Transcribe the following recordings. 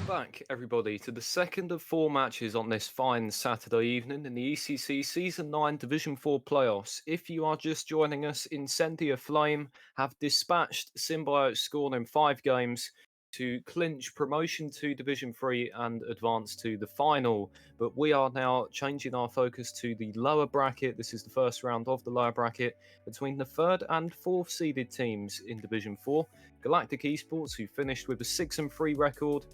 back, everybody, to the second of four matches on this fine Saturday evening in the ECC Season 9 Division 4 playoffs. If you are just joining us, Incendia Flame have dispatched Symbiote Scorn in 5 games to clinch promotion to Division 3 and advance to the final. But we are now changing our focus to the lower bracket. This is the first round of the lower bracket between the 3rd and 4th seeded teams in Division 4. Galactic Esports, who finished with a 6-3 record,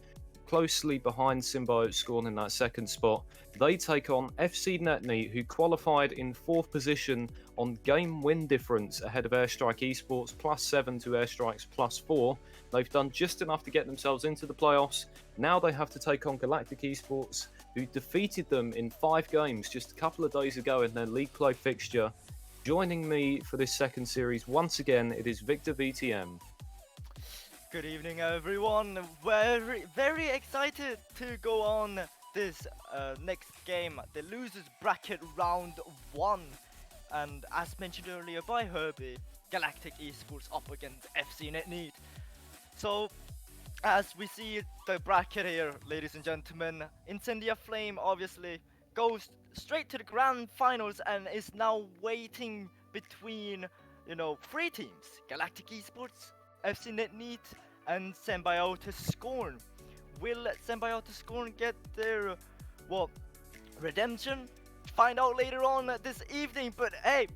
closely behind Symbiote Scorn in that second spot. They take on FC9, who qualified in 4th position on game win difference ahead of Airstrike Esports, +7 to Airstrike's +4. They've done just enough to get themselves into the playoffs. Now they have to take on Galactic Esports, who defeated them in 5 games just a couple of days ago in their league play fixture. Joining me for this second series once again, it is Victor VTM. Good evening, everyone. Very excited to go on this next game, the losers bracket round 1. And as mentioned earlier by Herbie, Galactic Esports up against FC9. So, as we see the bracket here, ladies and gentlemen, Incendia Flame obviously goes straight to the grand finals and is now waiting between, 3 teams: Galactic Esports, FC9, and Symbiote Scorn. Will Symbiote Scorn get their, redemption? Find out later on this evening, but hey,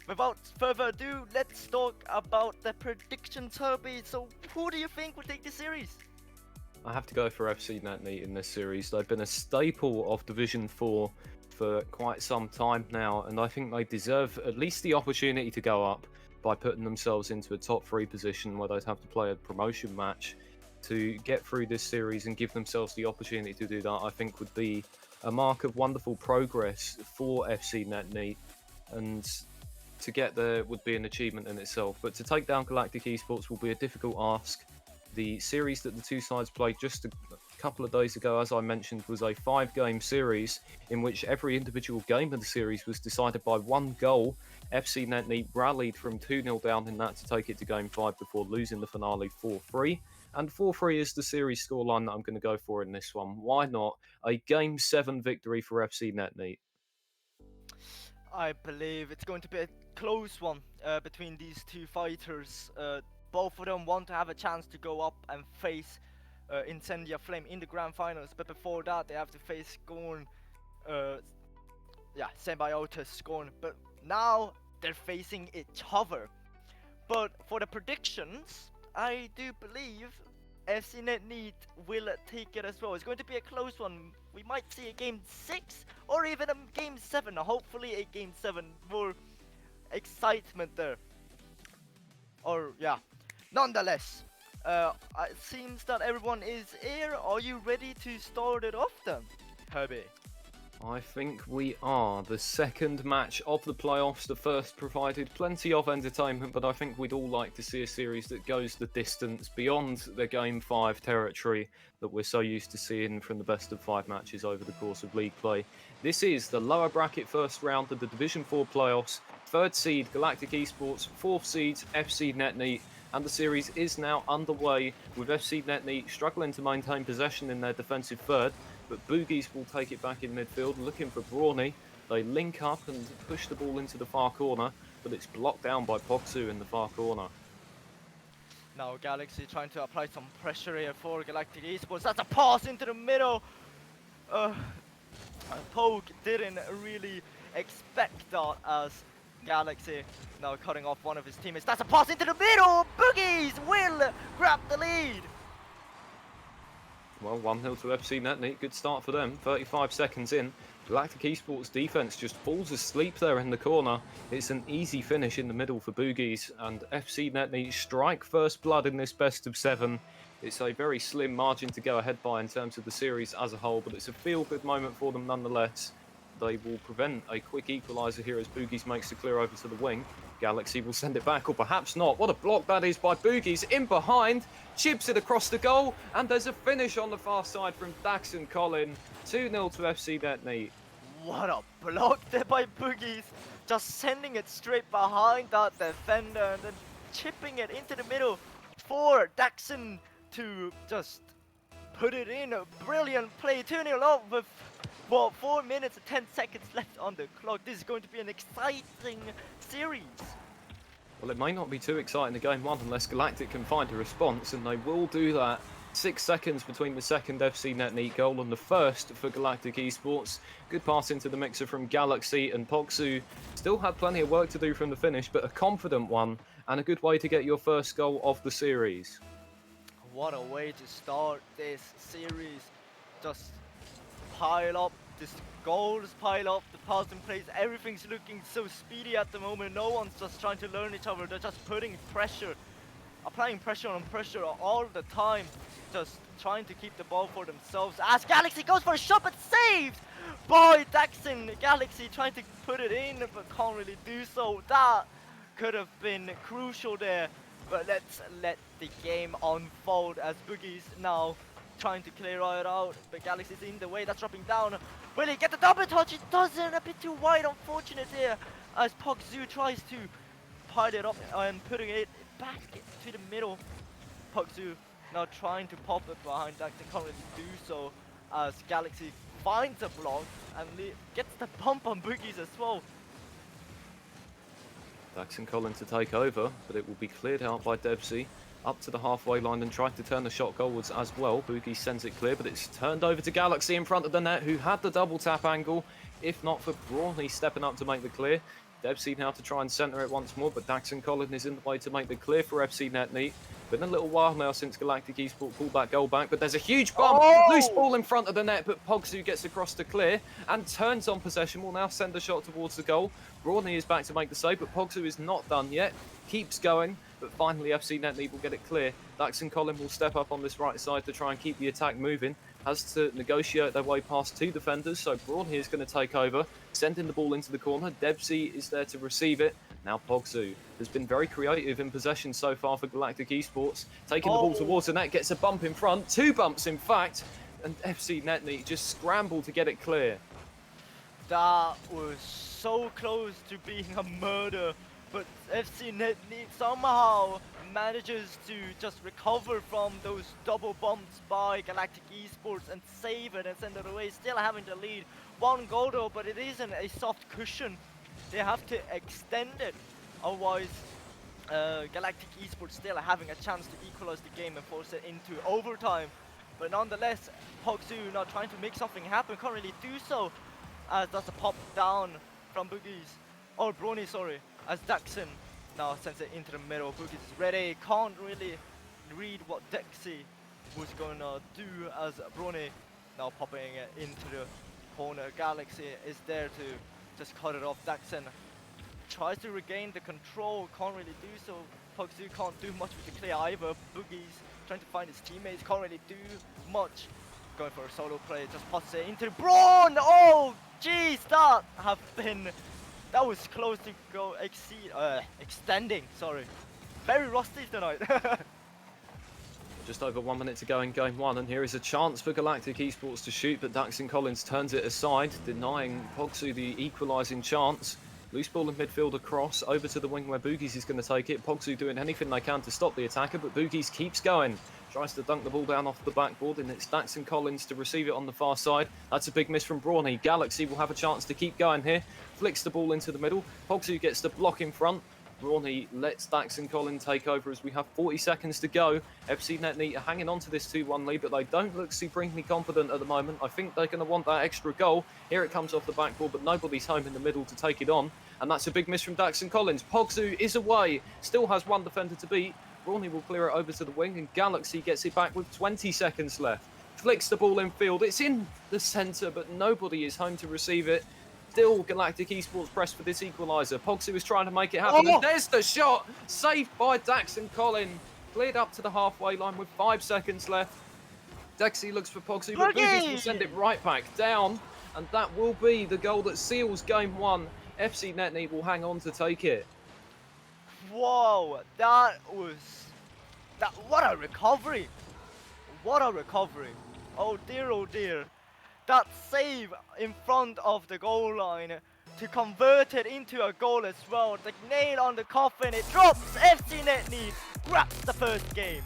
without further ado, let's talk about the predictions, Herbie. So, who do you think will take the series? I have to go for FC9 in this series. They've been a staple of Division 4 for quite some time now, and I think they deserve at least the opportunity to go up by putting themselves into a top 3 position where they'd have to play a promotion match to get through this series and give themselves the opportunity to do that. I think would be a mark of wonderful progress for FC9, and to get there would be an achievement in itself. But to take down Galactic Esports will be a difficult ask. The series that the two sides played just a couple of days ago, as I mentioned, was a 5-game series in which every individual game of the series was decided by 1 goal. FC9 rallied from 2-0 down in that to take it to Game 5 before losing the finale 4-3. And 4-3 is the series scoreline that I'm going to go for in this one. Why not a Game 7 victory for FC9? I believe it's going to be a close one between these two fighters. Both of them want to have a chance to go up and face Incendia Flame in the grand finals, but before that they have to face Scorn, Symbiote Scorn, but now they're facing each other. But for the predictions, I do believe FC9 will take it as well. It's going to be a close one. We might see a game 6 or even a game 7, hopefully a game 7, more excitement there. Nonetheless, it seems that everyone is here. Are you ready to start it off then, Herbie? I think we are. The second match of the playoffs. The first provided plenty of entertainment, but I think we'd all like to see a series that goes the distance beyond the Game 5 territory that we're so used to seeing from the best of 5 matches over the course of league play. This is the lower bracket first round of the Division 4 playoffs. 3rd seed Galactic Esports, 4th seed FC9, and the series is now underway with FC9 struggling to maintain possession in their defensive 3rd, but Boogies will take it back in midfield, looking for Brawny. They link up and push the ball into the far corner, but it's blocked down by Pogsu in the far corner. Now Galaxy trying to apply some pressure here for Galactic Esports. That's a pass into the middle. Poke didn't really expect that, as Galaxy now cutting off one of his teammates. That's a pass into the middle. Boogies will grab the lead. Well, 1-0 to FC9. Good start for them. 35 seconds in. Galactic Esports defense just falls asleep there in the corner. It's an easy finish in the middle for Boogies, and FC9 strike first blood in this best of 7. It's a very slim margin to go ahead by in terms of the series as a whole, but it's a feel-good moment for them nonetheless. They will prevent a quick equaliser here as Boogies makes the clear over to the wing. Galaxy will send it back, or perhaps not. What a block that is by Boogies. In behind, chips it across the goal, and there's a finish on the far side from Dax and Colin. 2-0 to FC9. What a block there by Boogies. Just sending it straight behind that defender and then chipping it into the middle for Daxon to just put it in. A brilliant play, 2-0 up with, what, 4 minutes and 10 seconds left on the clock. This is going to be an exciting series. Well, it may not be too exciting in game one unless Galactic can find a response, and they will do that. 6 seconds between the second ECC9 Niet goal and the first for Galactic Esports. Good pass into the mixer from Galaxy, and Pogsu still had plenty of work to do from the finish, but a confident one and a good way to get your first goal of the series. What a way to start this series. Just pile up, this goals pile up, the passing plays, everything's looking so speedy at the moment. No one's just trying to learn each other, they're just putting pressure, applying pressure on pressure all the time, just trying to keep the ball for themselves. As Galaxy goes for a shot but saved by Daxon. Galaxy trying to put it in but can't really do so. That could have been crucial there, but let's let the game unfold as Boogie's now trying to clear it out, but Galaxy's in the way. That's dropping down. Will he get the double touch? It doesn't. A bit too wide, unfortunate there, as Pogsu tries to pile it up and putting it back to the middle. Pogsu now trying to pop it behind Daxon, can't really do so, as Galaxy finds a block and gets the bump on Boogie's as well. Daxon Colin to take over, but it will be cleared out by Debsy. Up to the halfway line and tried to turn the shot goalwards as well. Boogie sends it clear, but it's turned over to Galaxy in front of the net, who had the double tap angle, if not for Brawley stepping up to make the clear. Debsy now to try and centre it once more, but Daxon Colin is in the way to make the clear for ECC9 Niet. Been a little while now since Galactic Esports pulled that goal back, but there's a huge bump. Loose ball in front of the net, but Pogsu gets across to clear and turns on possession. Will now send a shot towards the goal. Brawley is back to make the save, but Pogsu is not done yet. Keeps going, but finally ECC9 Niet will get it clear. Daxon Colin will step up on this right side to try and keep the attack moving. Has to negotiate their way past two defenders, so Brawley is going to take over, sending the ball into the corner. Debsy is there to receive it. Now Pogsu has been very creative in possession so far for Galactic Esports. Taking the ball towards the net, gets a bump in front, 2 bumps in fact, and ECC9 Niet just scrambled to get it clear. That was so close to being a murder, but ECC9 Niet somehow manages to just recover from those double bumps by Galactic Esports and save it and send it away, still having the lead. 1 goal though, but it isn't a soft cushion. They have to extend it, otherwise Galactic Esports still having a chance to equalize the game and force it into overtime. But nonetheless, Pogsu now trying to make something happen, can't really do so, as that's a pop down from Boogie's, or Brawley, sorry, as Daxon now sends it into the middle. Boogie's is ready, can't really read what Dexy was going to do, as Brawley now popping it into the corner. Galaxy is there to just cut it off. Daxon tries to regain the control, can't really do so. Pogsu can't do much with the clear either. Boogie's trying to find his teammates, can't really do much. Going for a solo play, just passes it into Braun! Oh, jeez, that was close to go extending, sorry. Very rusty tonight. Just over 1 minute to go in game one, and here is a chance for Galactic Esports to shoot, but Daxon Collins turns it aside, denying Pogsu the equalising chance. Loose ball in midfield across, over to the wing where Boogies is going to take it. Pogsu doing anything they can to stop the attacker, but Boogies keeps going. Tries to dunk the ball down off the backboard, and it's Daxon Collins to receive it on the far side. That's a big miss from Brawley. Galaxy will have a chance to keep going here. Flicks the ball into the middle. Pogsu gets the block in front. Brawley lets Daxon Collins take over as we have 40 seconds to go. ECC9 Niet are hanging on to this 2-1 lead, but they don't look supremely confident at the moment. I think they're going to want that extra goal. Here it comes off the backboard, but nobody's home in the middle to take it on. And that's a big miss from Daxon Collins. Pogsu is away, still has 1 defender to beat. Brawley will clear it over to the wing, and Galaxy gets it back with 20 seconds left. Flicks the ball in field. It's in the centre, but nobody is home to receive it. Still Galactic Esports press for this equaliser. Pogsu is trying to make it happen, and there's the shot! Saved by Daxon Collin. Cleared up to the halfway line with 5 seconds left. Dexy looks for Pogsu, but Boogies will send it right back down. And that will be the goal that seals game one. ECC9 Niet will hang on to take it. Whoa, what a recovery! What a recovery! Oh dear, that save in front of the goal line to convert it into a goal as well. The nail on the coffin, it drops. ECC9 Niet grabs the first game.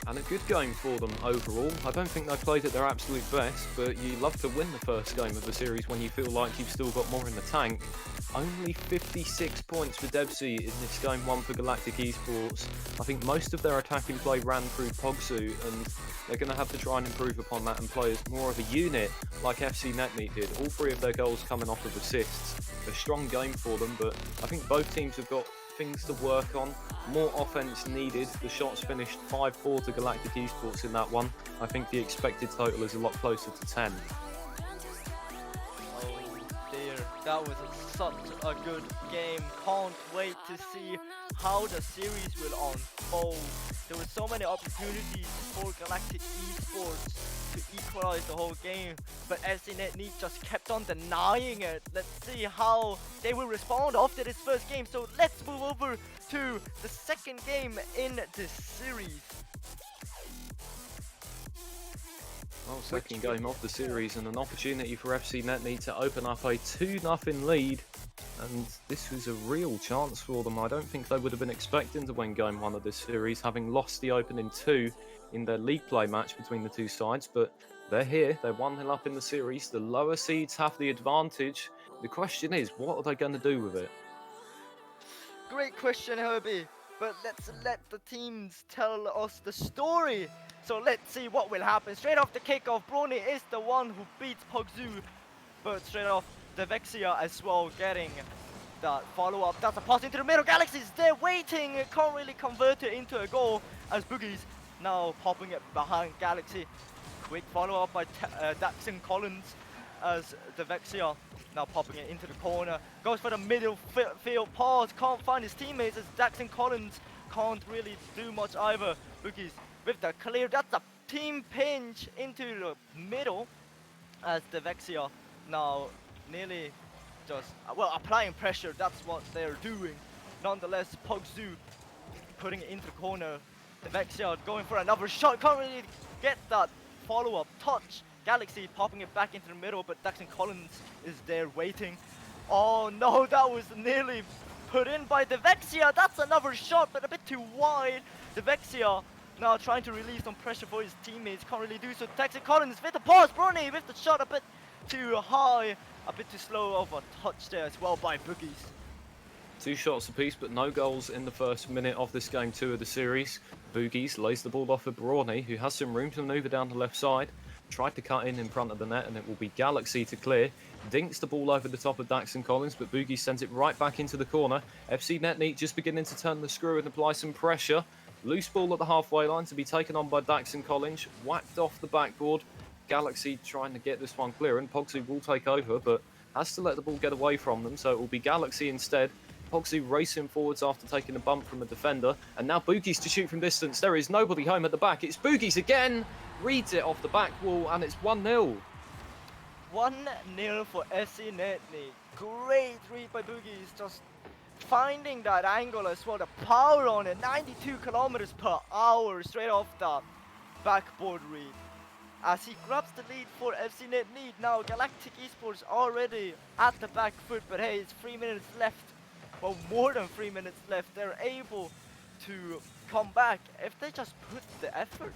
And a good game for them overall. I don't think they played at their absolute best, but you love to win the first game of the series when you feel like you've still got more in the tank. Only 56 points for Debsy in this game one for Galactic Esports. I think most of their attacking play ran through Pogsu, and they're going to have to try and improve upon that and play as more of a unit like ECC9 did. All 3 of their goals coming off of assists. A strong game for them, but I think both teams have got things to work on. More offense needed. The shots finished 5-4 to Galactic Esports in that one. I think the expected total is a lot closer to 10. Oh dear, that was such a good game. Can't wait to see how the series will unfold. There were so many opportunities for Galactic Esports to equalize the whole game, but ECC9 just kept on denying it. Let's see how they will respond after this first game. So let's move over to the second game in this series. Well, second game of the series and an opportunity for ECC9 to open up a 2-0 lead. And this was a real chance for them. I don't think they would have been expecting to win game 1 of this series, having lost the opening 2 in their league play match between the two sides. But they're here, they're 1-0 up in the series. The lower seeds have the advantage. The question is, what are they going to do with it? Great question, Herbie. But let's let the teams tell us the story. So let's see what will happen. Straight off the kickoff, Brony is the one who beats Pogsu. But straight off, Devexia as well getting that follow-up. That's a pass into the middle. Galaxy's there waiting. Can't really convert it into a goal as Boogie's now popping it behind Galaxy. Quick follow-up by Daxon Collins as Devexia now popping it into the corner. Goes for the middle field pass. Can't find his teammates as Daxon Collins can't really do much either. Boogie's with the clear. That's a team pinch into the middle as Devexia now nearly just, well, applying pressure. That's what they're doing. Nonetheless, Pogsu putting it into the corner. Devexia going for another shot. Can't really get that follow-up touch. Galaxy popping it back into the middle, but Daxon Collins is there waiting. Oh no, that was nearly put in by Devexia. That's another shot, but a bit too wide. Devexia now trying to relieve some pressure for his teammates. Can't really do so. Daxon Collins with the pass. Brony with the shot a bit too high. A bit too slow of a touch there as well by Boogies. 2 shots apiece, but no goals in the first minute of this game 2 of the series. Boogies lays the ball off of Brawny, who has some room to manoeuvre down the left side. Tried to cut in front of the net, and it will be Galaxy to clear. Dinks the ball over the top of Daxon Collins, but Boogies sends it right back into the corner. ECC9 just beginning to turn the screw and apply some pressure. Loose ball at the halfway line to be taken on by Daxon Collins. Whacked off the backboard. Galaxy trying to get this one clear, and Pogsu will take over, but has to let the ball get away from them, so it will be Galaxy instead. Pogsu racing forwards after taking a bump from a defender, and now Boogies to shoot from distance. There is nobody home at the back. It's Boogies again, reads it off the back wall, and it's 1-0. 1-0 for ECC9. Great read by Boogies, just finding that angle as well. The power on it, 92 kilometers per hour, straight off the backboard read. As he grabs the lead for ECC9. Now Galactic Esports already at the back foot, but hey, it's 3 minutes left. Well, more than 3 minutes left. They're able to come back if they just put the effort.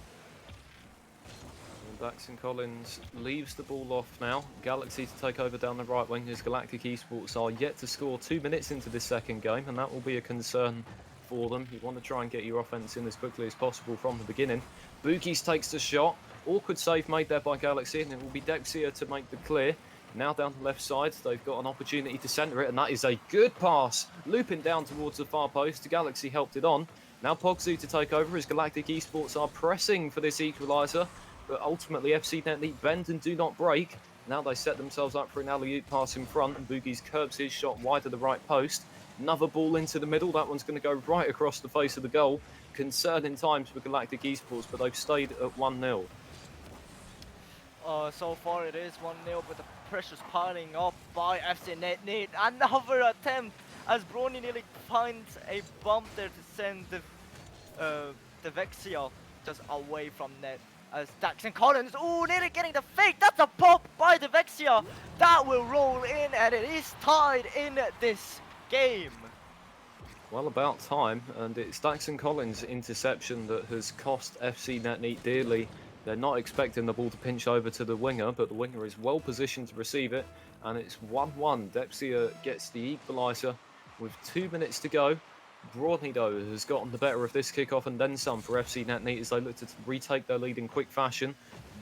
Daxon Collins leaves the ball off now. Galaxy to take over down the right wing as Galactic Esports are yet to score 2 minutes into this second game, and that will be a concern for them. You want to try and get your offense in as quickly as possible from the beginning. Boogies takes the shot. Awkward save made there by Galaxy, and it will be Dexia to make the clear. Now down the left side, they've got an opportunity to centre it, and that is a good pass. Looping down towards the far post. Galaxy helped it on. Now Pogsu to take over as Galactic Esports are pressing for this equaliser, but ultimately ECC9 bend and do not break. Now they set themselves up for an alley-oop pass in front, and Boogies curbs his shot wide of the right post. Another ball into the middle. That one's going to go right across the face of the goal. Concerning times for Galactic Esports, but they've stayed at 1-0. So far it is 1-0, but the pressure's piling up by ECC9. Another attempt as Brony nearly finds a bump there to send the Vexia just away from net. As Daxon Collins, ooh, nearly getting the fake. That's a pop by the Vexia. That will roll in, and it is tied in this game. Well, about time, and it's Daxon Collins' interception that has cost FC Niet dearly. They're not expecting the ball to pinch over to the winger, but the winger is well positioned to receive it, and it's 1-1. Depsia gets the equaliser with 2 minutes to go. Broadney, though, has gotten the better of this kickoff and then some for FC Niet as they look to retake their lead in quick fashion.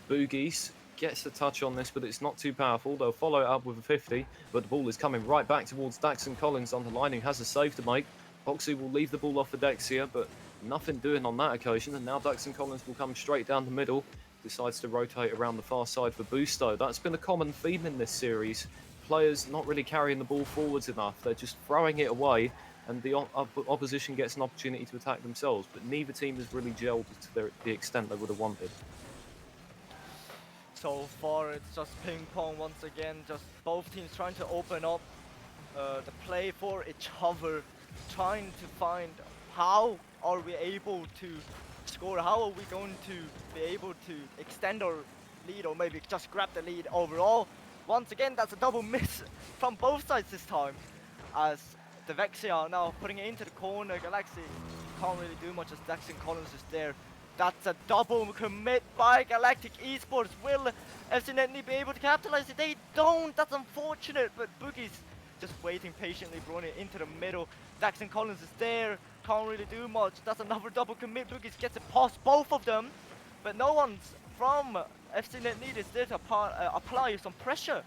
Boogies gets a touch on this, but it's not too powerful. They'll follow it up with a 50, but the ball is coming right back towards Daxon Collins on the line, who has a save to make. Boxy will leave the ball off for Dexia, but nothing doing on that occasion. And now Daxon Collins will come straight down the middle. Decides to rotate around the far side for Busto. That's been a common theme in this series. Players not really carrying the ball forwards enough. They're just throwing it away, and the opposition gets an opportunity to attack themselves. But neither team has really gelled to the extent they would have wanted. So far, it's just ping pong once again. Just both teams trying to open up the play for each other, trying to find how are we able to score, how are we going to be able to extend our lead or maybe just grab the lead overall. Once again, that's a double miss from both sides this time, as the Vexia are now putting it into the corner. Galactic can't really do much as Daxon Collins is there. That's a double commit by Galactic Esports. Will FC Net be able to capitalize it? They don't. That's unfortunate, but Boogie's just waiting patiently, throwing it into the middle. Daxon Collins is there, can't really do much. That's another double commit. Boogies gets it past both of them, but no one's from FC Net is there to apply some pressure.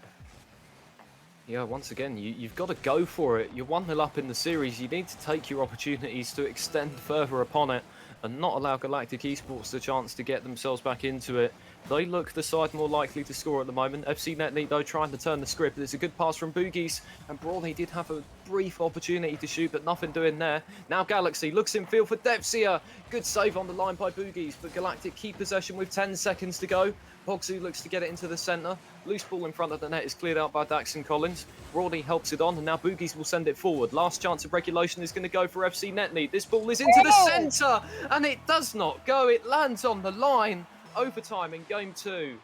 Yeah, once again, you've got to go for it. You're 1-0 up in the series. You need to take your opportunities to extend further upon it and not allow Galactic Esports the chance to get themselves back into it. They look the side more likely to score at the moment. FC Net, though, trying to turn the script. It's a good pass from Boogies, and Brawley did have a brief opportunity to shoot, but nothing doing there. Now Galaxy looks in field for Depsia. Good save on the line by Boogies, but Galactic keep possession with 10 seconds to go. Bogsu looks to get it into the centre. Loose ball in front of the net is cleared out by Daxon Collins. Brawley helps it on, and now Boogies will send it forward. Last chance of regulation is going to go for FC Net. This ball is into the centre, and it does not go. It lands on the line. Overtime in game 2.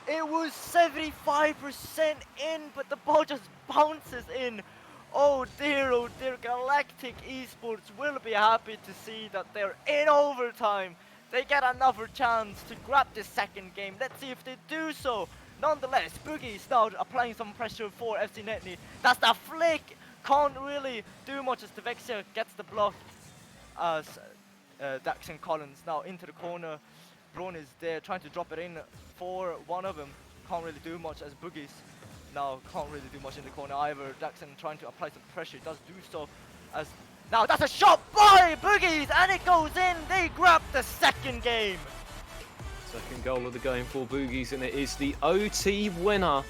It was 75% in, but the ball just bounces in. Oh dear, Galactic Esports will be happy to see that they're in overtime. They get another chance to grab this second game. Let's see if they do so. Nonetheless, Boogie's now applying some pressure for FC Netney. That's the flick. Can't really do much as the Vexia gets the block as Daxon Collins now into the corner. Braun is there trying to drop it in for one of them. Can't really do much as Boogie's now can't really do much in the corner either. Daxon trying to apply some pressure. He does do so as now that's a shot by Boogies and it goes in. They grab the second game. Second goal of the game for Boogies, and it is the OT winner.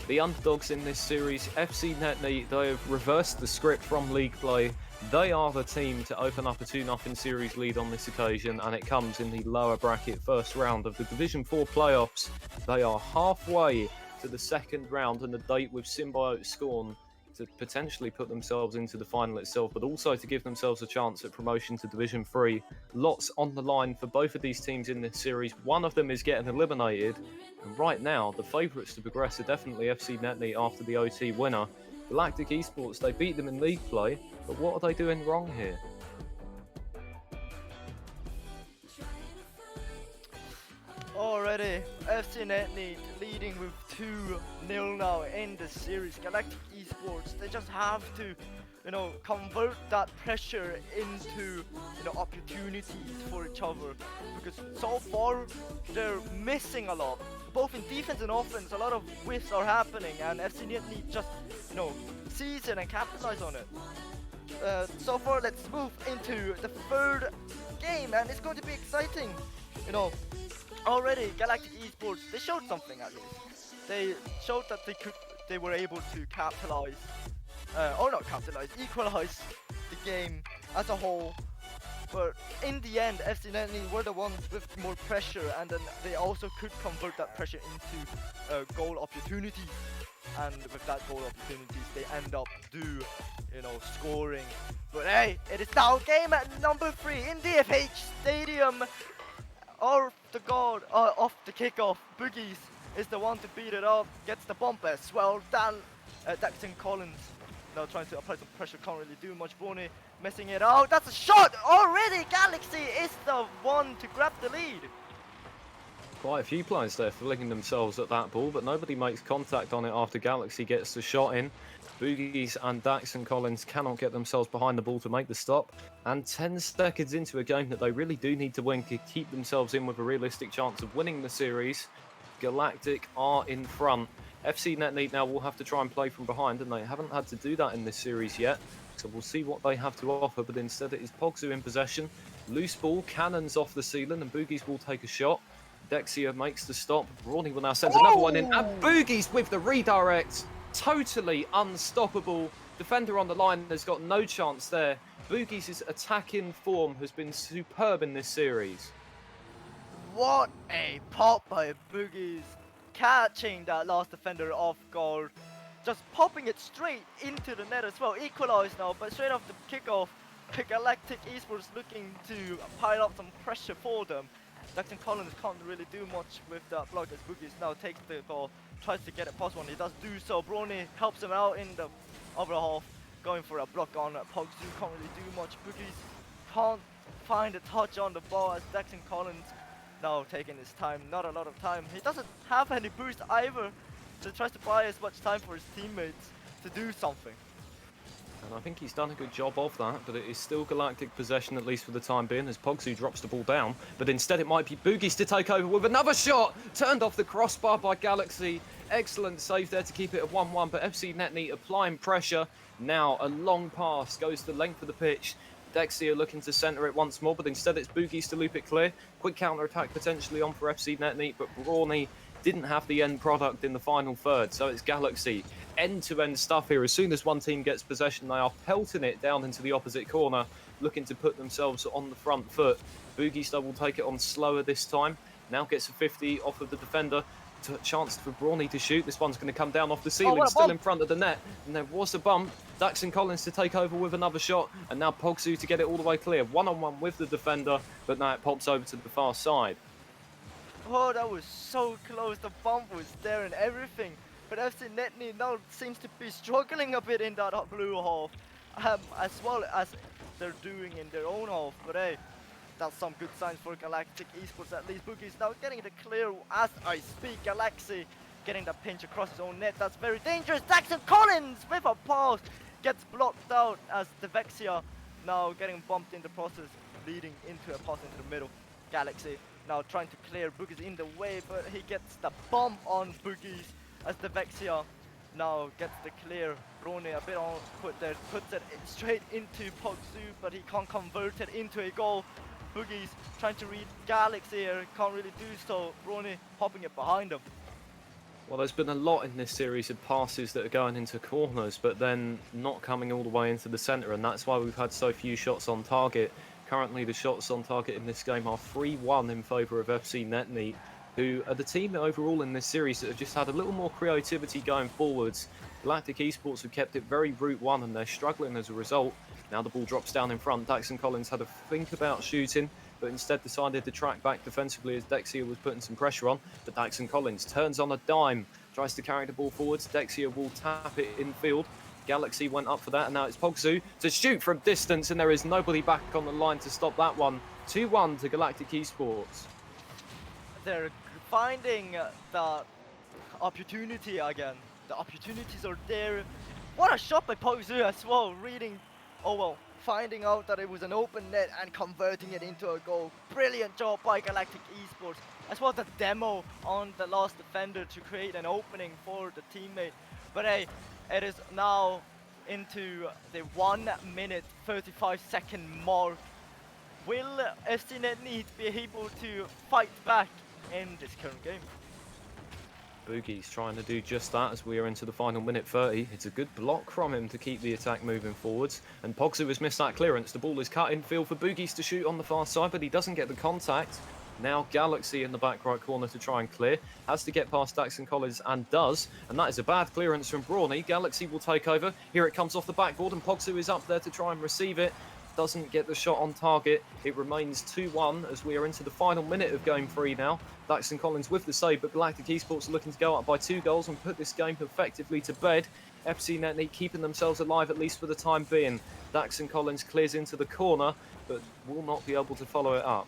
The underdogs in this series, FC Netney, they have reversed the script from league play. They are the team to open up a 2-0 series lead on this occasion, and it comes in the lower bracket first round of the Division 4 playoffs. They are halfway to the second round and a date with Symbiote Scorn to potentially put themselves into the final itself, but also to give themselves a chance at promotion to Division 3. Lots on the line for both of these teams in this series. One of them is getting eliminated, and right now the favourites to progress are definitely FC Netney after the OT winner. Galactic Esports, they beat them in league play, but what are they doing wrong here? Already, FC Netney leading with 2-0 now in the series. Galactic Esports, they just have to, convert that pressure into, opportunities for each other. Because so far, they're missing a lot. Both in defense and offense, a lot of whiffs are happening, and FC Netney just, sees it and capitalize on it. So far, let's move into the third game, and it's going to be exciting. Already Galactic Esports, they showed something at least. They showed that they were able to capitalize, equalize the game as a whole. But in the end, FC Netney were the ones with more pressure, and then they also could convert that pressure into goal opportunities. And with that goal opportunities, they end up scoring. But hey, it is now game at number 3 in DFH Stadium. Off the kickoff, Boogies is the one to beat it up, gets the bump as well. Daxon Collins now trying to apply some pressure, can't really do much. Brony messing it out. That's a shot already. Galaxy is the one to grab the lead. Quite a few players there flinging themselves at that ball, but nobody makes contact on it after Galaxy gets the shot in. Boogies and Dax and Collins cannot get themselves behind the ball to make the stop. And 10 seconds into a game that they really do need to win to keep themselves in with a realistic chance of winning the series, Galactic are in front. FC9 now will have to try and play from behind, and they haven't had to do that in this series yet. So we'll see what they have to offer, but instead it is Pogzu in possession. Loose ball, cannons off the ceiling, and Boogies will take a shot. Dexia makes the stop. Brawny will now send another one in. And Boogies with the redirect. Totally unstoppable. Defender on the line has got no chance there. Boogies' attacking form has been superb in this series. What a pop by Boogies. Catching that last defender off guard. Just popping it straight into the net as well. Equalized now, but straight off the kickoff, Galactic Esports looking to pile up some pressure for them. Dax and Collins can't really do much with that block as Boogies now takes the ball, tries to get it past one. He does do so. Brawny helps him out in the other half, going for a block on Pogzu. Can't really do much. Boogies can't find a touch on the ball as Dax and Collins now taking his time. Not a lot of time. He doesn't have any boost either, so he tries to buy as much time for his teammates to do something. And I think he's done a good job of that, but it is still Galactic possession, at least for the time being, as Pogzu drops the ball down. But instead it might be Boogies to take over with another shot! Turned off the crossbar by Galaxy. Excellent save there to keep it at 1-1, but FC9 applying pressure. Now a long pass goes the length of the pitch. Dexia looking to centre it once more, but instead it's Boogies to loop it clear. Quick counter-attack potentially on for FC9, but Brawny didn't have the end product in the final third, so it's Galaxy. End-to-end stuff here. As soon as one team gets possession, they are pelting it down into the opposite corner, looking to put themselves on the front foot. Boogies will take it on slower this time. Now gets a 50 off of the defender. Chance for Brawny to shoot. This one's going to come down off the ceiling, still in front of the net. And there was a bump. Dax and Collins to take over with another shot. And now Pogzu to get it all the way clear. One-on-one with the defender, but now it pops over to the far side. Oh, that was so close. The bump was there and everything. But FC9 now seems to be struggling a bit in that blue half, as well as they're doing in their own half. But hey, that's some good signs for Galactic Esports at least. Boogies now getting the clear as I speak. Galaxy getting the pinch across his own net. That's very dangerous. Dax and Collins with a pass gets blocked out as Devexia now getting bumped in the process, leading into a pass into the middle. Galaxy now trying to clear Boogies in the way, but he gets the bump on Boogies as Devexia now gets the clear. Brawny a bit on foot there, puts it straight into Pogzu, but he can't convert it into a goal. Boogies trying to read Galaxy here, can't really do so. Brawny popping it behind him. Well, there's been a lot in this series of passes that are going into corners, but then not coming all the way into the centre, and that's why we've had so few shots on target. Currently, the shots on target in this game are 3-1 in favour of FC9, who are the team overall in this series that have just had a little more creativity going forwards. Galactic Esports have kept it very route one, and they're struggling as a result. Now the ball drops down in front. Dax and Collins had a think about shooting, but instead decided to track back defensively as Dexia was putting some pressure on. But Dax and Collins turns on a dime, tries to carry the ball forwards. Dexia will tap it infield. Galaxy went up for that, and now it's Pogzu to shoot from distance, and there is nobody back on the line to stop that one. 2-1 to Galactic Esports. They're finding the opportunity again. The opportunities are there. What a shot by Pogzu as well, finding out that it was an open net and converting it into a goal. Brilliant job by Galactic Esports. As well as the demo on the last defender to create an opening for the teammate. But hey, it is now into the 1 minute 35 second mark. Will FC9 be able to fight back in this current game? Boogie's trying to do just that as we are into the final minute 30. It's a good block from him to keep the attack moving forwards. And Pogzu has missed that clearance. The ball is cut in field for Boogies to shoot on the far side, but he doesn't get the contact. Now Galaxy in the back right corner to try and clear. Has to get past Dax and Collins and does. And that is a bad clearance from Brawny. Galaxy will take over. Here it comes off the backboard and Pogzu is up there to try and receive it. doesn't get the shot on target. It remains 2-1 as we are into the final minute of Game 3 now. Daxon Collins with the save, but Galactic Esports are looking to go up by 2 goals and put this game effectively to bed. ECC9 keeping themselves alive, at least for the time being. Daxon Collins clears into the corner, but will not be able to follow it up.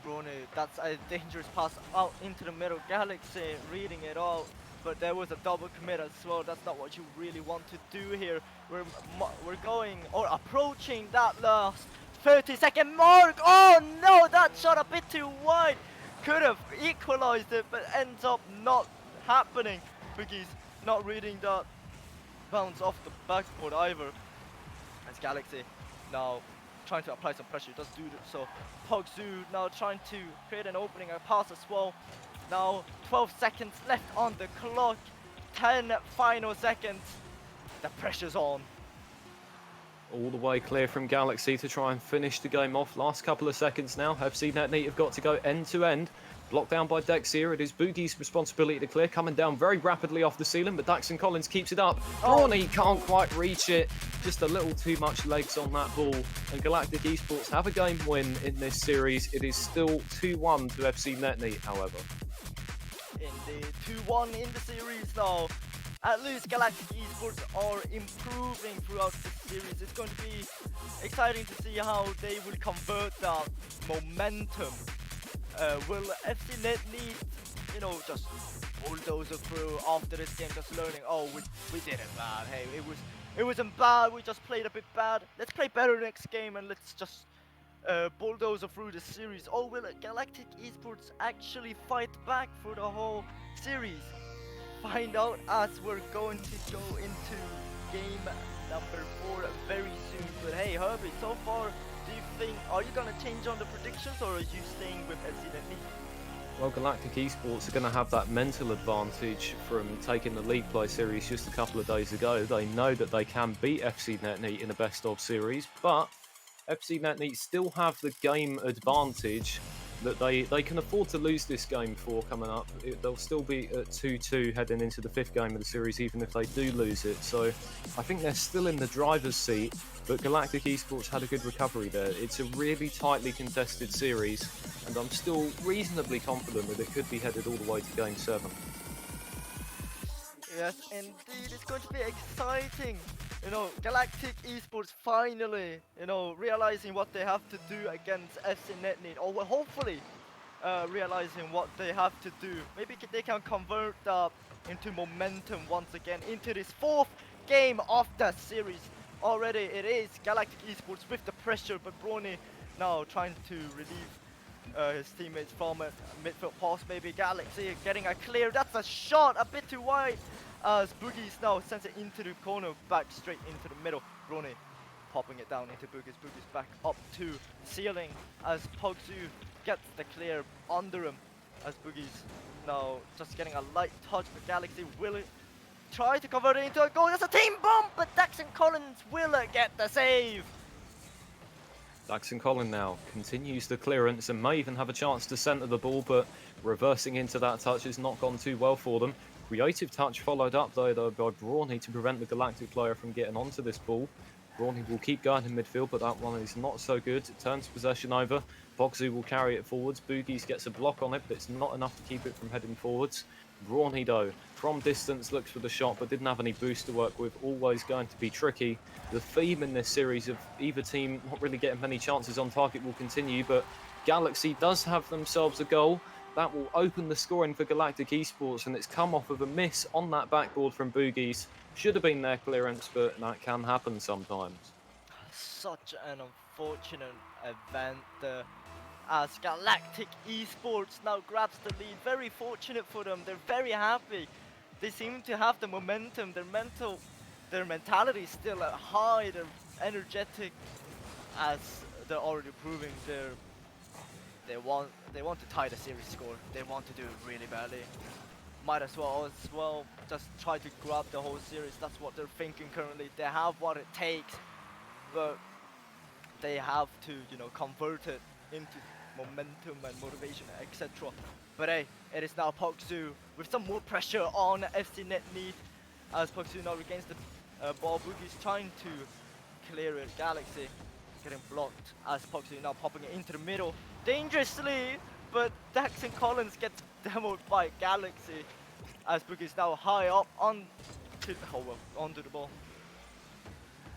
Brony, that's a dangerous pass out into the middle. Galaxy reading it all, but there was a double commit as well. That's not what you really want to do here. We're going or approaching that last 30-second mark. Oh no, that shot a bit too wide. Could have equalized it, but ends up not happening. Boogie's not reading that bounce off the backboard either. As Galaxy now trying to apply some pressure, does do so. Pogzu now trying to create an opening, a pass as well. Now 12 seconds left on the clock, 10 final seconds. The pressure's on. All the way clear from Galaxy to try and finish the game off. Last couple of seconds now. ECC9 have got to go end to end. Blocked down by Dex here. It is Boogie's responsibility to clear. Coming down very rapidly off the ceiling, but Daxon Collins keeps it up. Brawny can't quite reach it. Just a little too much legs on that ball. And Galactic Esports have a game win in this series. It is still 2-1 to ECC9, however. Indeed, 2-1 in the series now. At least Galactic Esports are improving throughout the series. It's going to be exciting to see how they will convert that momentum. Will ECC9 need, just bulldozer through after this game, just learning, oh, we did it bad. Hey, it wasn't bad. We just played a bit bad. Let's play better next game and let's just bulldozer through the series. Or will Galactic Esports actually fight back for the whole series? Find out as we're going to go into game number 4 very soon. But hey, Herbie, so far, do you think, are you gonna change on the predictions or are you staying with ECC9? Well, Galactic Esports are going to have that mental advantage from taking the League Play series just a couple of days ago. They know that they can beat ECC9 in a best-of series, but ECC9 still have the game advantage that they can afford to lose this game for coming up. They'll still be at 2-2 heading into the 5th game of the series, even if they do lose it. So I think they're still in the driver's seat, but Galactic Esports had a good recovery there. It's a really tightly contested series, and I'm still reasonably confident that it could be headed all the way to Game 7. Yes, indeed, it's going to be exciting. Galactic Esports finally, realizing what they have to do against ECC9, or well, hopefully realizing what they have to do. Maybe they can convert that into momentum once again into this 4th game of the series. Already it is Galactic Esports with the pressure, but Brawny now trying to relieve his teammates from a midfield pass. Maybe Galaxy getting a clear. That's a shot a bit too wide as Boogie's now sends it into the corner, back straight into the middle. Brawny popping it down into Boogie's. Boogie's back up to ceiling as Pogzu gets the clear under him, as Boogie's now just getting a light touch, but Galaxy will try to convert it into a goal. That's a team bomb, but Daxon Collins will get the save. Daxon Collins now continues the clearance and may even have a chance to centre the ball, but reversing into that touch has not gone too well for them. Creative touch followed up though by Brawny to prevent the Galactic player from getting onto this ball. Brawny will keep going in midfield, but that one is not so good. It turns possession over. Pogzu will carry it forwards. Boogies gets a block on it, but it's not enough to keep it from heading forwards. Brawny though, from distance looks for the shot, but didn't have any boost to work with. Always going to be tricky. The theme in this series of either team not really getting many chances on target will continue, but Galaxy does have themselves a goal. That will open the scoring for Galactic Esports, and it's come off of a miss on that backboard from Boogies. Should have been their clearance, but that can happen sometimes. Such an unfortunate event as Galactic Esports now grabs the lead. Very fortunate for them. They're very happy. They seem to have the momentum. Their mentality is still high. They're energetic, as they're already proving they want to tie the series score. They want to do it really badly. Might as well just try to grab the whole series. That's what they're thinking currently. They have what it takes, but they have to, convert it into momentum and motivation, etc. But hey, it is now Pogzu with some more pressure on ECC9 Niet, as Pogzu now regains the ball. Boogie's trying to clear it. Galaxy getting blocked as Poxy now popping it into the middle dangerously, but Daxon Collins gets demoed by Galaxy as Boogie's now high up onto the ball.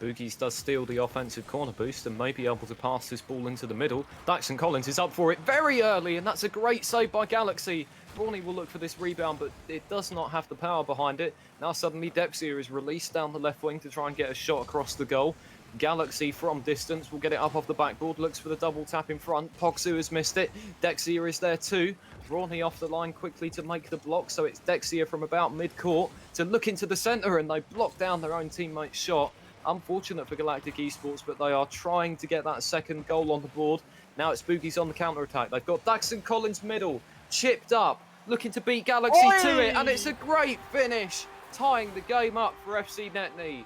Boogies does steal the offensive corner boost and may be able to pass this ball into the middle. Daxon Collins is up for it very early, and that's a great save by Galaxy. Brawny will look for this rebound, but it does not have the power behind it. Now suddenly Dexia is released down the left wing to try and get a shot across the goal. Galaxy from distance will get it up off the backboard, looks for the double tap in front. Pogsu has missed it. Dexia is there too. Brawny off the line quickly to make the block, so it's Dexia from about mid-court to look into the centre, and they block down their own teammate's shot. Unfortunate for Galactic Esports, but they are trying to get that second goal on the board. Now it's Boogies on the counter-attack. They've got Daxon Collins middle, chipped up, looking to beat Galaxy to it, and it's a great finish, tying the game up for FC Niet.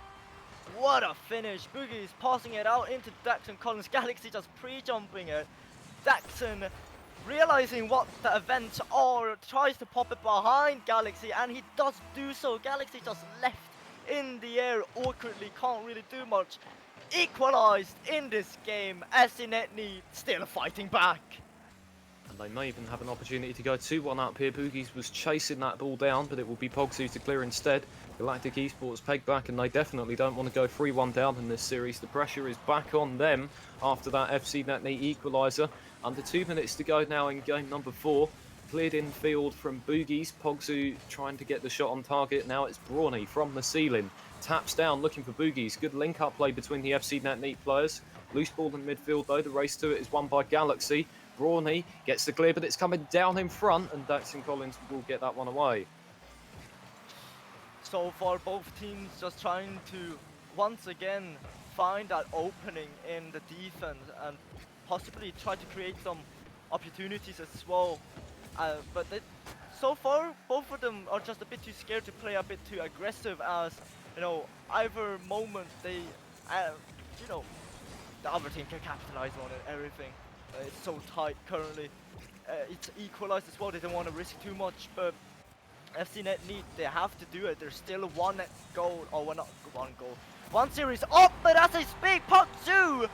What a finish! Boogie's passing it out into Daxon Collins. Galaxy just pre-jumping it. Daxon realizing what the events are, tries to pop it behind Galaxy, and he does do so. Galaxy just left in the air awkwardly, can't really do much. Equalized in this game. FC Niet still fighting back. And they may even have an opportunity to go 2-1 up here. Boogies was chasing that ball down, but it will be Pogsu to clear instead. Galactic Esports peg back, and they definitely don't want to go 3-1 down in this series. The pressure is back on them after that FC Niet equaliser. Under 2 minutes to go now in game number 4. Cleared in field from Boogies. Pogsu trying to get the shot on target. Now it's Brawny from the ceiling. Taps down looking for Boogies. Good link-up play between the FC Niet players. Loose ball in midfield though. The race to it is won by Galaxy. Brawny gets the clear, but it's coming down in front, and Daxon Collins will get that one away. So far, both teams just trying to once again find that opening in the defense and possibly try to create some opportunities as well. But so far, both of them are just a bit too scared to play a bit too aggressive, as either moment they, the other team can capitalize on it. Everything. It's so tight currently. It's equalized as well. They don't want to risk too much, but FC Niet, they have to do it. There's still one goal, or not one goal, one series up, but as I speak, Pogsu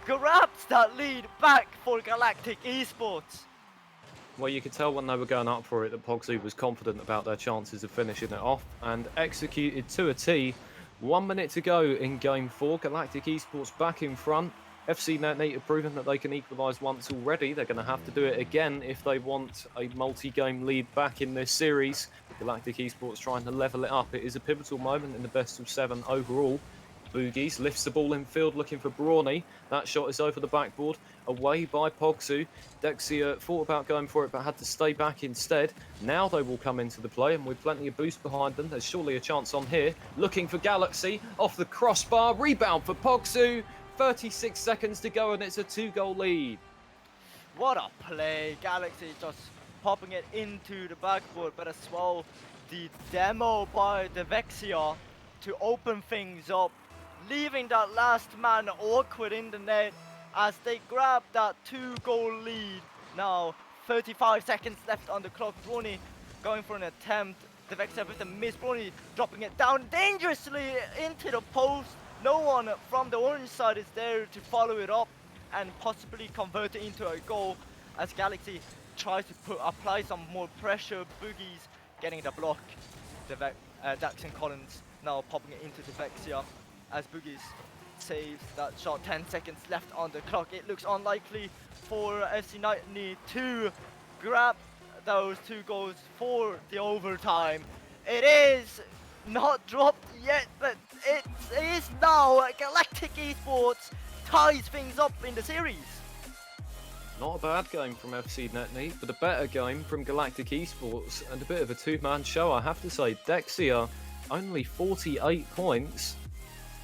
grabs that lead back for Galactic Esports. Well, you could tell when they were going up for it that Pogsu was confident about their chances of finishing it off, and executed to a T. 1 minute to go in game 4. Galactic Esports back in front. FC Niet have proven that they can equalise once already. They're going to have to do it again if they want a multi-game lead back in this series. Galactic Esports trying to level it up. It is a pivotal moment in the best of 7 overall. Boogies lifts the ball in field looking for Brawny. That shot is over the backboard, away by Pogsu. Dexia thought about going for it but had to stay back instead. Now they will come into the play, and with plenty of boost behind them, there's surely a chance on here. Looking for Galaxy, off the crossbar, rebound for Pogsu. 36 seconds to go, and it's a 2-goal lead. What a play! Galaxy just popping it into the backboard, but as well the demo by the Vexia to open things up, leaving that last man awkward in the net as they grab that 2-goal lead. Now 35 seconds left on the clock. Brawny going for an attempt. The Vexia with the miss. Brawny dropping it down dangerously into the post. No one from the orange side is there to follow it up and possibly convert it into a goal as Galaxy tries to apply some more pressure. Boogies getting the block. Daxon Collins now popping it into the Vexia as Boogies saves that shot. 10 seconds left on the clock. It looks unlikely for FC Niet to grab those 2 goals for the overtime. It is not dropped yet, but it is now. Galactic Esports ties things up in the series. Not a bad game from FC Niet, but a better game from Galactic Esports, and a bit of a two-man show, I have to say. Dexia, only 48 points.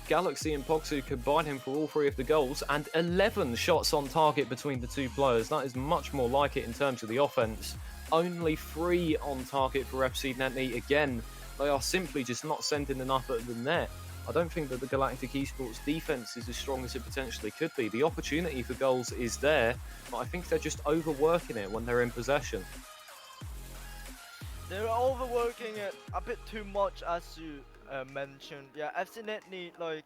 Galaxy and Pogsu combining for all 3 of the goals, and 11 shots on target between the 2 players. That is much more like it in terms of the offense. Only 3 on target for FC Niet again. They are simply just not sending enough at the net. I don't think that the Galactic Esports defense is as strong as it potentially could be. The opportunity for goals is there, but I think they're just overworking it when they're in possession. They're overworking it a bit too much, as you mentioned. Yeah, FC Niet, like,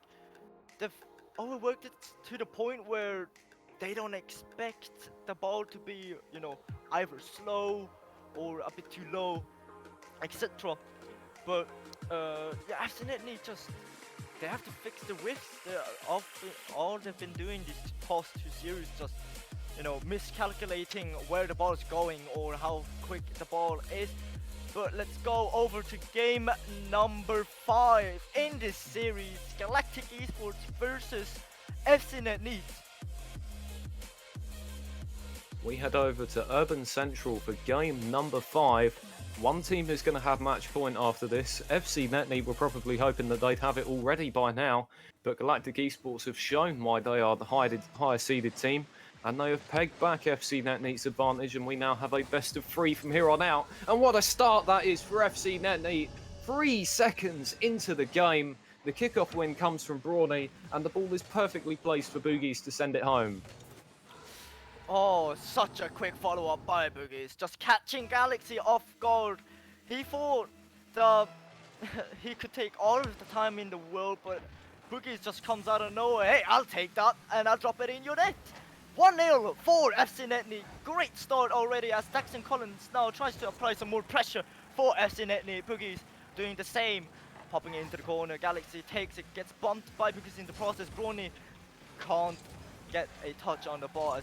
overworked it to the point where they don't expect the ball to be, either slow or a bit too low, etc. But yeah, absolutely, just they have to fix the whiffs. All they've been doing these past two series, just miscalculating where the ball is going or how quick the ball is. But let's go over to game number 5 in this series: Galactic Esports versus Niet. We head over to Urban Central for game number 5. One team is going to have match point after this. FC9 were probably hoping that they'd have it already by now, but Galactic Esports have shown why they are the higher seeded team, and they have pegged back FC9's advantage, and we now have a best of 3 from here on out. And what a start that is for FC9. 3 seconds into the game, the kickoff win comes from Brawny, and the ball is perfectly placed for Boogies to send it home. Oh, such a quick follow-up by Boogies, just catching Galaxy off guard. He thought he could take all of the time in the world, but Boogies just comes out of nowhere. Hey, I'll take that, and I'll drop it in your net. 1-0 for FC9. Great start already as Daxon Collins now tries to apply some more pressure for FC9. Boogies doing the same, popping it into the corner. Galaxy takes it, gets bumped by Boogies in the process. Brawny can't get a touch on the ball as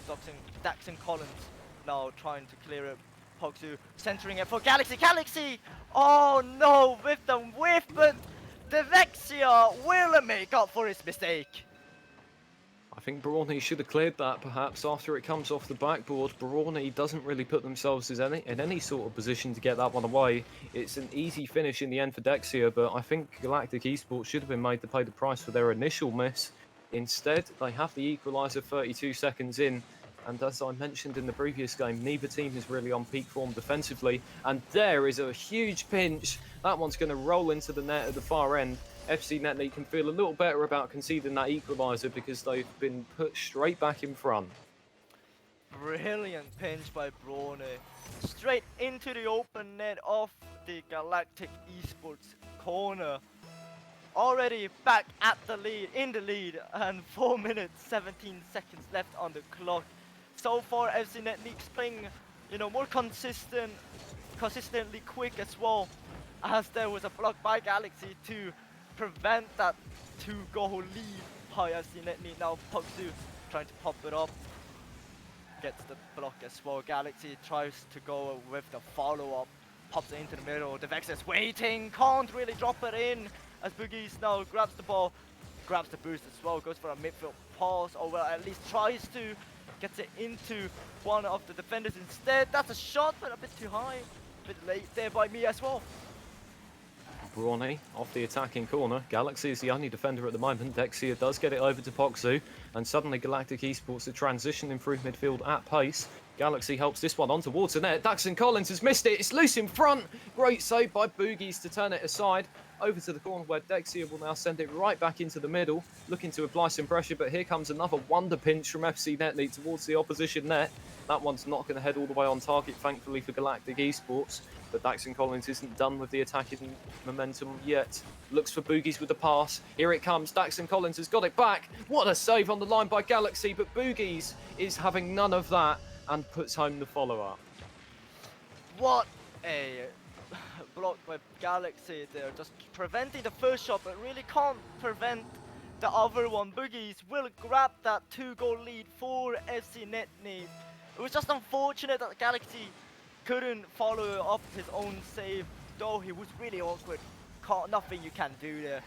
Daxon Collins now trying to clear it. Pogsu centering it for Galaxy. Galaxy! Oh no, with the whiff, but Devexia will make up for his mistake. I think Brawny should have cleared that perhaps after it comes off the backboard. Brawny doesn't really put themselves in any sort of position to get that one away. It's an easy finish in the end for Dexia, but I think Galactic Esports should have been made to pay the price for their initial miss. Instead, they have the equaliser 32 seconds in, and as I mentioned in the previous game, neither team is really on peak form defensively, and there is a huge pinch. That one's going to roll into the net at the far end. FC9 can feel a little better about conceding that equaliser because they've been put straight back in front. Brilliant pinch by Brawny. Straight into the open net of the Galactic Esports corner. Already back at the lead, and 4 minutes 17 seconds left on the clock. So far, FC9 playing, more consistently quick as well, as there was a block by Galaxy to prevent that 2-goal lead by FC9. Now Pogsu trying to pop it up, gets the block as well. Galaxy tries to go with the follow-up, pops it into the middle. The Vex is waiting, can't really drop it in, as Boogies now grabs the ball, grabs the boost as well, goes for a midfield pass, or well, at least tries to, gets it into one of the defenders instead. That's a shot, but a bit too high, a bit late there by me as well. Brawny off the attacking corner. Galaxy is the only defender at the moment. Dexia does get it over to Pogsu, and suddenly Galactic Esports are transitioning through midfield at pace. Galaxy helps this one on towards the net. Daxon Collins has missed it. It's loose in front. Great save by Boogies to turn it aside. Over to the corner where Dexia will now send it right back into the middle, looking to apply some pressure, but here comes another wonder pinch from FC9 towards the opposition net. That one's not going to head all the way on target, thankfully, for Galactic Esports. But Daxon Collins isn't done with the attacking momentum yet. Looks for Boogies with the pass. Here it comes. Daxon Collins has got it back. What a save on the line by Galaxy, but Boogies is having none of that and puts home the follow-up. What a block by Galaxy there, just preventing the first shot, but really can't prevent the other one. Boogies will grab that 2-goal lead for FC9. It was just unfortunate that Galaxy couldn't follow up his own save, though he was really awkward. Nothing you can do there.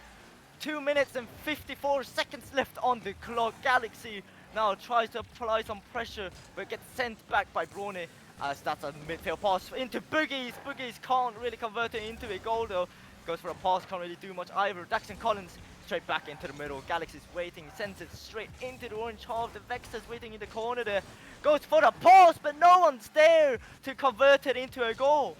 2 minutes and 54 seconds left on the clock. Galaxy now tries to apply some pressure, but gets sent back by Brawny, as that's a midfield pass into Boogies. Boogies can't really convert it into a goal though. Goes for a pass, can't really do much either. Daxon Collins straight back into the middle. Galaxy's waiting, sends it straight into the orange half. The Vexa's waiting in the corner there. Goes for the pass, but no one's there to convert it into a goal.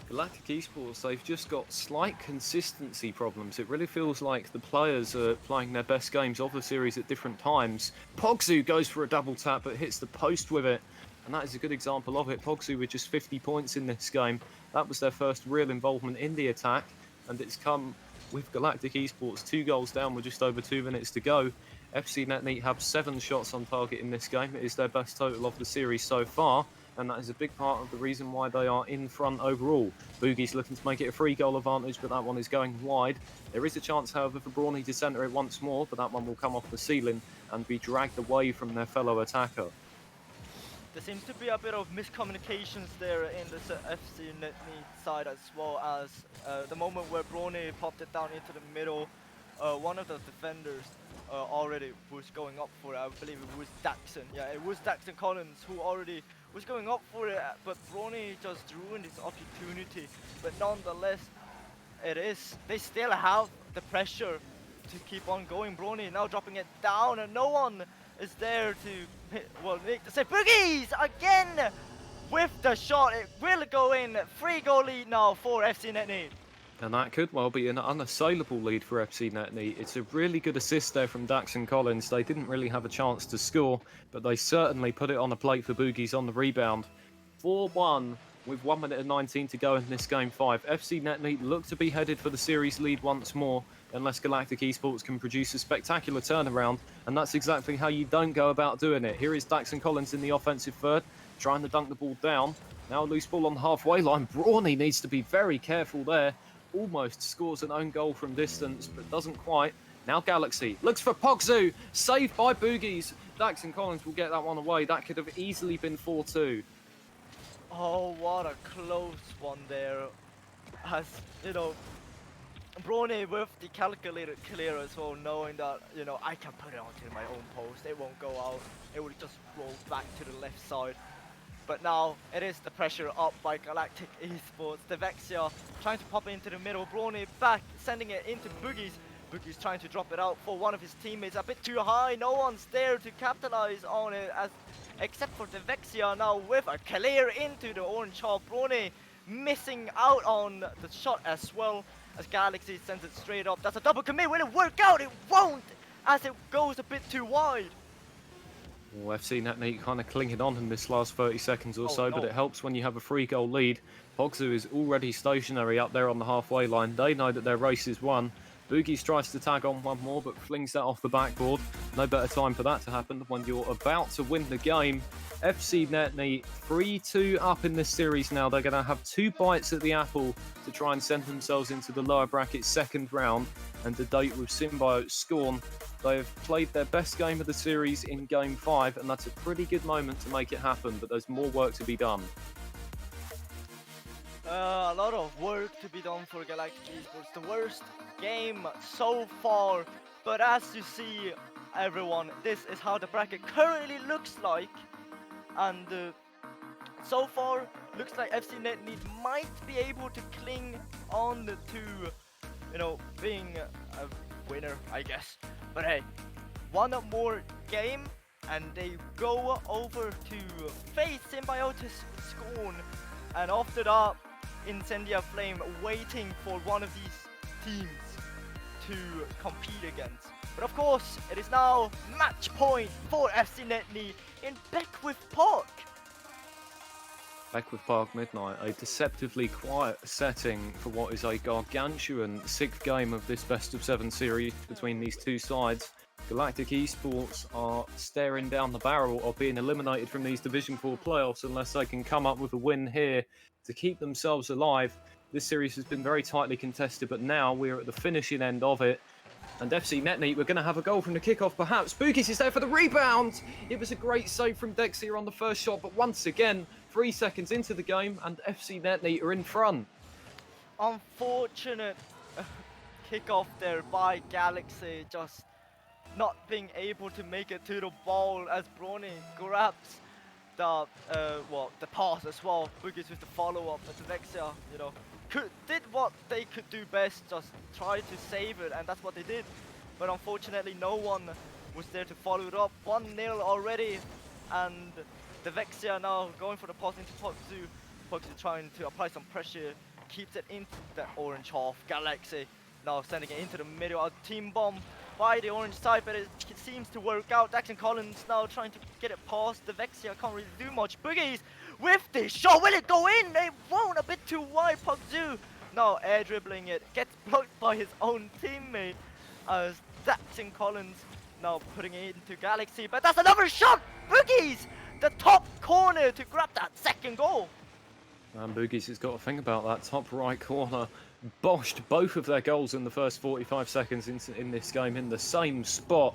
Galactic Esports, they've just got slight consistency problems. It really feels like the players are playing their best games of the series at different times. Pogsu goes for a double tap but hits the post with it, and that is a good example of it. Pogsu with just 50 points in this game. That was their first real involvement in the attack, and it's come with Galactic Esports 2 goals down with just over 2 minutes to go. FC Net have 7 shots on target in this game. It is their best total of the series so far, and that is a big part of the reason why they are in front overall. Boogie's looking to make it a 3-goal advantage, but that one is going wide. There is a chance, however, for Brawny to centre it once more, but that one will come off the ceiling and be dragged away from their fellow attacker. There seems to be a bit of miscommunications there in the FC Net side, as well as the moment where Brawny popped it down into the middle. One of the defenders already was going up for it. I believe it was Daxon. Yeah, it was Daxon Collins who already was going up for it, but Brawny just ruined his opportunity. But nonetheless, they still have the pressure to keep on going. Brawny now dropping it down, and no one is there to hit, well, Nick to say Boogies again with the shot. It will go in. 3-goal lead now for FC Net. And that could well be an unassailable lead for FC Net. It's a really good assist there from Daxon Collins. They didn't really have a chance to score, but they certainly put it on a plate for Boogies on the rebound. 4-1 with 1 minute and 19 to go in this game 5. FC Net look to be headed for the series lead once more, unless Galactic Esports can produce a spectacular turnaround, and that's exactly how you don't go about doing it. Here is Daxon Collins in the offensive third, trying to dunk the ball down. Now a loose ball on the halfway line. Brawny needs to be very careful there. Almost scores an own goal from distance, but doesn't quite. Now Galaxy looks for Pogzu, saved by Boogies. Daxon Collins will get that one away. That could have easily been 4-2. Oh, what a close one there. As, you know, Brawny with the calculated clear as well, knowing that, you know, I can put it onto my own post. It won't go out. It will just roll back to the left side. But now it is the pressure up by Galactic Esports. The Vexia trying to pop it into the middle. Brawny back, sending it into Boogies. Boogies trying to drop it out for one of his teammates. A bit too high. No one's there to capitalize on it, except for the Vexia now with a clear into the orange half. Brawny missing out on the shot as well, as Galaxy sends it straight up. That's a double commit. Will it work out? It won't, as it goes a bit too wide. Well, FC Net kind of clinging on in this last 30 seconds or so, no. but it helps when you have a 3-goal lead. Pogzu is already stationary up there on the halfway line. They know that their race is won. Boogies tries to tag on one more, but flings that off the backboard. No better time for that to happen when you're about to win the game. FC Net 3-2 up in this series now. They're going to have 2 bites at the apple to try and send themselves into the lower bracket second round and to date with Symbiote Scorn. They have played their best game of the series in game 5, and that's a pretty good moment to make it happen, but there's more work to be done. A lot of work to be done for Galactic Esports. The worst game so far, but as you see, everyone, this is how the bracket currently looks like, and so far looks like FC Net might be able to cling on to, you know, being a winner, I guess. But hey, one more game and they go over to face Symbiotis Scorn, and after that Incendia Flame waiting for one of these teams to compete against. But of course, it is now match point for FC Net in Beckwith Park. Beckwith Park Midnight, a deceptively quiet setting for what is a gargantuan 6th game of this best of 7 series between these two sides. Galactic Esports are staring down the barrel of being eliminated from these Division 4 playoffs unless they can come up with a win here to keep themselves alive. This series has been very tightly contested, but now we're at the finishing end of it. And FC Net, we're going to have a goal from the kickoff perhaps. Boogies is there for the rebound. It was a great save from Dexia on the first shot, but once again, 3 seconds into the game and FC Net are in front. Unfortunate kickoff there by Galaxy, just not being able to make it to the ball as Brawny grabs the pass as well. Boogies with the follow-up, but Vexia, you know, did what they could do best, just try to save it, and that's what they did. But unfortunately, no one was there to follow it up. 1-0 already, and the Vexia now going for the pass into Pogzu. Pogzu trying to apply some pressure, keeps it into the orange half. Galaxy now sending it into the middle. A team bomb by the orange side, but it seems to work out. Daxon Collins now trying to get it past the Vexia, can't really do much. Boogies with the shot, will it go in? It won't, a bit too wide. Pogzu now air dribbling it, gets blocked by his own teammate as Daxon Collins Now putting it into Galaxy, but that's another shot! Boogies! The top corner to grab that second goal. And Boogies has got to think about that top right corner. Boshed both of their goals in the first 45 seconds in this game in the same spot.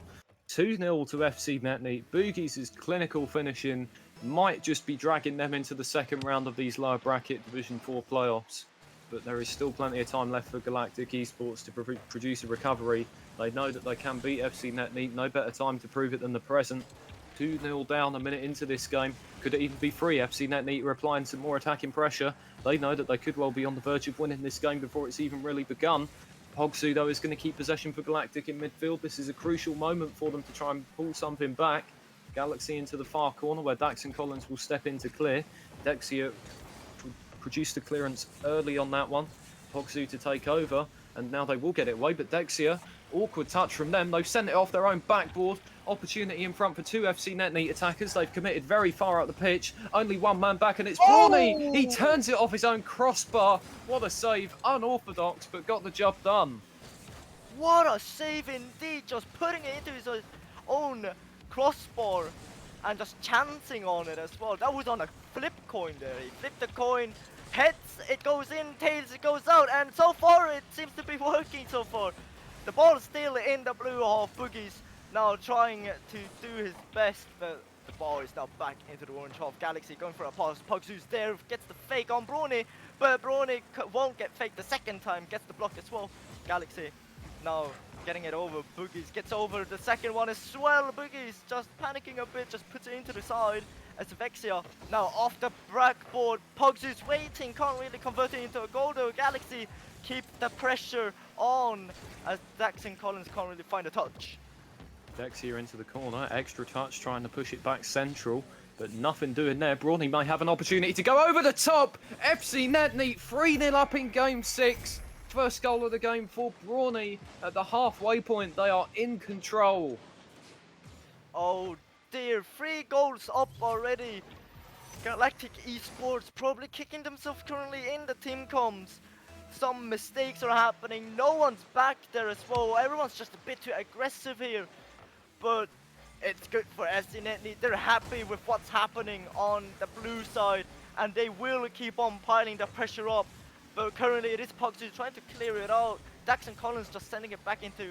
2-0 to FC Niet. Boogies' clinical finishing might just be dragging them into the second round of these lower bracket Division 4 playoffs. But there is still plenty of time left for Galactic Esports to produce a recovery. They know that they can beat FC Niet. No better time to prove it than the present. 2-0 down a minute into this game. Could it even be 3? FC Niet are applying some more attacking pressure. They know that they could well be on the verge of winning this game before it's even really begun. Pogsu, though, is going to keep possession for Galactic in midfield. This is a crucial moment for them to try and pull something back. Galaxy into the far corner where Dax and Collins will step in to clear. Dexia produced a clearance early on that one. Pogsu to take over, and now they will get it away, but Dexia, awkward touch from them. They've sent it off their own backboard. Opportunity in front for 2 FC Niet attackers. They've committed very far out the pitch. Only one man back, and it's Brawny. He turns it off his own crossbar. What a save. Unorthodox, but got the job done. What a save indeed, just putting it into his own crossbar and just chancing on it as well. That was on a flip coin there. He flipped the coin, heads, it goes in, tails, it goes out, and so far it seems to be working so far. The ball is still in the blue half. Boogies now trying to do his best, but the ball is now back into the orange half. Galaxy going for a pass. Pogsu's there, gets the fake on Brawny, but Brawny won't get faked the second time, gets the block as well. Galaxy now getting it over. Boogies gets over the second one as well. Boogies just panicking a bit, just puts it into the side as Vexia now off the backboard. Pogsu's waiting, can't really convert it into a goal though. Galaxy keep the pressure on as Dax and Collins can't really find a touch. Dexia into the corner, extra touch trying to push it back central, but nothing doing there. Brawny may have an opportunity to go over the top. FC Niet 3-0 up in game 6. First goal of the game for Brawny at the halfway point. They are in control. Oh dear, 3 goals up already. Galactic Esports probably kicking themselves currently in the team comms. Some mistakes are happening, no one's back there as well. Everyone's just a bit too aggressive here. But it's good for FC Niet. They're happy with what's happening on the blue side, and they will keep on piling the pressure up. But currently it is Pogsu trying to clear it out. Dax and Collins just sending it back into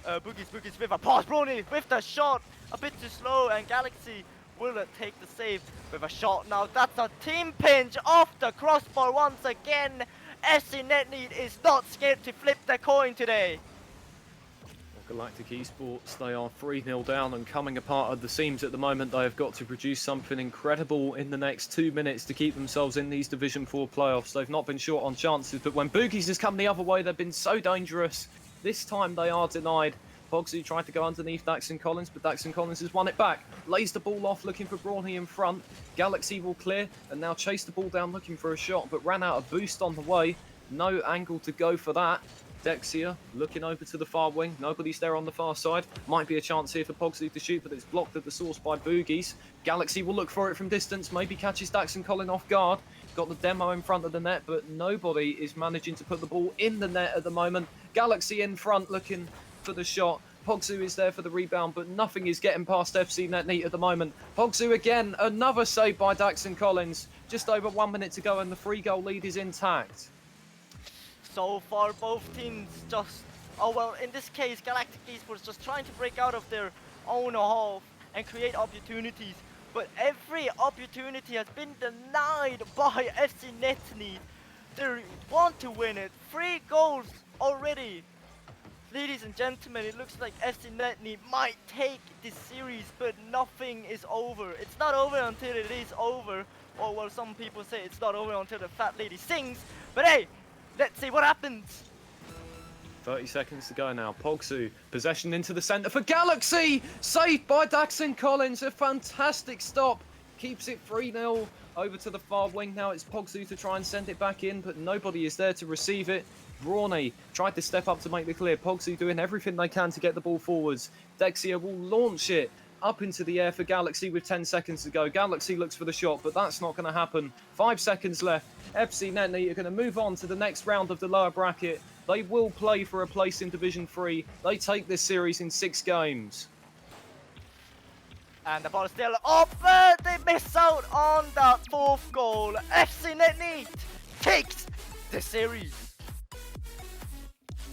Boogies with a pass. Brawny with the shot, a bit too slow, and Galaxy will take the save with a shot. Now that's a team pinch off the crossbar once again. FC Niet is not scared to flip the coin today. Galactic Esports, they are 3-0 down and coming apart at the seams at the moment. They have got to produce something incredible in the next 2 minutes to keep themselves in these Division 4 playoffs. They've not been short on chances, but when Boogies has come the other way, they've been so dangerous. This time they are denied. Pogsu tried to go underneath Dax and Collins, but Dax and Collins has won it back. Lays the ball off, looking for Brawny in front. Galaxy will clear and now chase the ball down looking for a shot, but ran out of boost on the way. No angle to go for that. Dexia looking over to the far wing. Nobody's there on the far side. Might be a chance here for Pogsu to shoot, but it's blocked at the source by Boogies. Galaxy will look for it from distance. Maybe catches Dax and Colin off guard. Got the demo in front of the net, but nobody is managing to put the ball in the net at the moment. Galaxy in front looking for the shot. Pogsu is there for the rebound, but nothing is getting past FC Niet at the moment. Pogsu again, another save by Dax and Collins. Just over 1 minute to go and the 3-goal lead is intact. So far both teams just, oh well, in this case Galactic Esports just trying to break out of their own half and create opportunities, but every opportunity has been denied by FC Niet. They want to win it. 3 goals already. Ladies and gentlemen, it looks like FC Niet might take this series, but nothing is over. It's not over until it is over. Or well, some people say it's not over until the fat lady sings. But hey, let's see what happens. 30 seconds to go now. Pogsu, possession into the centre for Galaxy! Saved by Dax and Collins, a fantastic stop. Keeps it 3-0 over to the far wing. Now it's Pogsu to try and send it back in, but nobody is there to receive it. Brawny tried to step up to make the clear. Pogsu doing everything they can to get the ball forwards. Dexia will launch it up into the air for Galaxy with 10 seconds to go. Galaxy looks for the shot, but that's not going to happen. 5 seconds left. FC Niet are going to move on to the next round of the lower bracket. They will play for a place in Division 3. They take this series in 6 games. And the ball is still up, but they miss out on that fourth goal. FC Niet takes the series.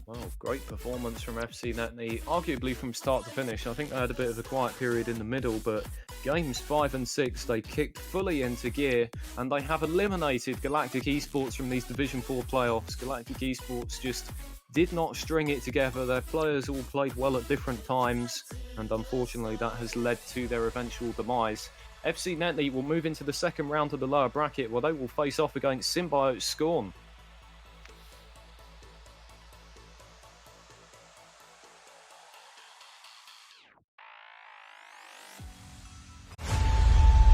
Well, great performance from FC Netney, arguably from start to finish. I think they had a bit of a quiet period in the middle, but games 5 and 6, they kicked fully into gear, and they have eliminated Galactic Esports from these Division 4 playoffs. Galactic Esports just did not string it together. Their players all played well at different times, and unfortunately that has led to their eventual demise. FC Netney will move into the second round of the lower bracket, where they will face off against Symbiote Scorn.